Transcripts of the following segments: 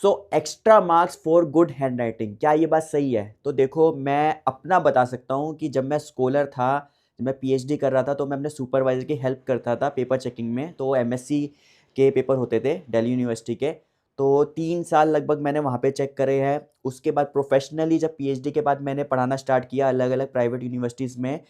So extra marks for good hand writing, क्या ये बात सही है? तो देखो, मैं अपना बता सकता हूँ कि जब मैं स्कॉलर था, जब मैं पीएचडी कर रहा था, तो मैं अपने सुपरवाइजर की हेल्प करता था पेपर चेकिंग में। तो एमएससी के पेपर होते थे दिल्ली यूनिवर्सिटी के। तो 3 साल लगभग मैंने वहाँ पे चेक करे हैं। उसके बाद प्रोफेशनली जब पीएचडी के बाद मैंने पढ़ाना स्टार्ट किया अलग अलग प्राइवेट यूनिवर्सिटीज़ में,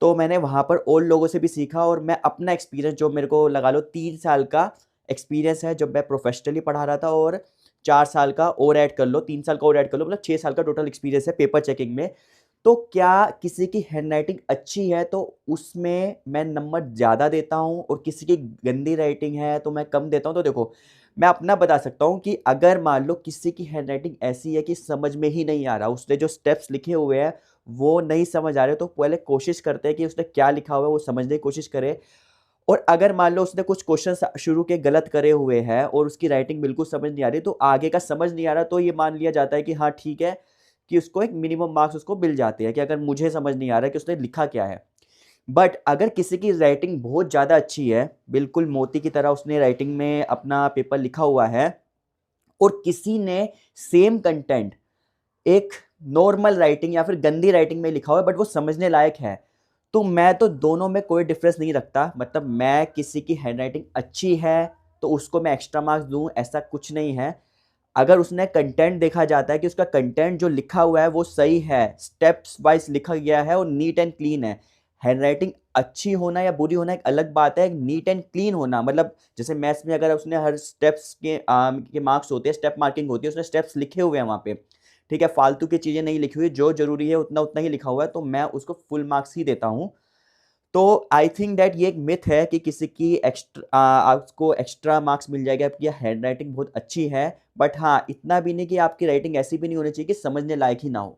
तो मैंने वहाँ पर और लोगों से भी सीखा। और मैं अपना एक्सपीरियंस, जो मेरे को लगा लो 3 साल का एक्सपीरियंस है, जब मैं प्रोफेशनली पढ़ा रहा था, और 4 साल का और ऐड कर लो, 3 साल का और ऐड कर लो, मतलब 6 साल का टोटल एक्सपीरियंस है पेपर चेकिंग में। तो क्या किसी की हैंड राइटिंग अच्छी है तो उसमें मैं नंबर ज़्यादा देता हूँ, और किसी की गंदी राइटिंग है तो मैं कम देता हूँ? तो देखो, मैं अपना बता सकता हूँ कि अगर मान लो किसी की हैंड राइटिंग ऐसी है कि समझ में ही नहीं आ रहा, उसने जो स्टेप्स लिखे हुए हैं वो नहीं समझ आ रहे, तो पहले कोशिश करते हैं कि उसने क्या लिखा हुआ है वो समझने की कोशिश करे। और अगर मान लो उसने कुछ क्वेश्चंस शुरू के गलत करे हुए हैं और उसकी राइटिंग बिल्कुल समझ नहीं आ रही, तो आगे का समझ नहीं आ रहा, तो ये मान लिया जाता है कि हाँ ठीक है, कि उसको एक मिनिमम मार्क्स उसको मिल जाते हैं, कि अगर मुझे समझ नहीं आ रहा है कि उसने लिखा क्या है। बट अगर किसी की राइटिंग बहुत ज़्यादा अच्छी है, बिल्कुल मोती की तरह उसने राइटिंग में अपना पेपर लिखा हुआ है, और किसी ने सेम कंटेंट एक नॉर्मल राइटिंग या फिर गंदी राइटिंग में लिखा हुआ है बट वो समझने लायक है, तो मैं तो दोनों में कोई डिफरेंस नहीं रखता। मतलब मैं किसी की हैंडराइटिंग अच्छी है तो उसको मैं एक्स्ट्रा मार्क्स दूँ, ऐसा कुछ नहीं है। अगर उसने कंटेंट देखा जाता है कि उसका कंटेंट जो लिखा हुआ है वो सही है, स्टेप्स वाइज लिखा गया है और नीट एंड क्लीन है। हैंडराइटिंग अच्छी होना या बुरी होना एक अलग बात है, नीट एंड क्लीन होना, मतलब जैसे मैथ्स में अगर उसने हर स्टेप्स के मार्क्स होते हैं, स्टेप मार्किंग होती है, उसने स्टेप्स लिखे हुए हैं वहाँ पे, ठीक है, फालतू की चीज़ें नहीं लिखी हुई, जो ज़रूरी है उतना उतना ही लिखा हुआ है, तो मैं उसको फुल मार्क्स ही देता हूँ। तो आई थिंक दैट ये एक मिथ है कि किसी की आपको एक्स्ट्रा मार्क्स मिल जाएगा, आपकी हैंड राइटिंग बहुत अच्छी है। बट हाँ, इतना भी नहीं कि आपकी राइटिंग ऐसी भी नहीं होनी चाहिए कि समझने लायक ही ना हो।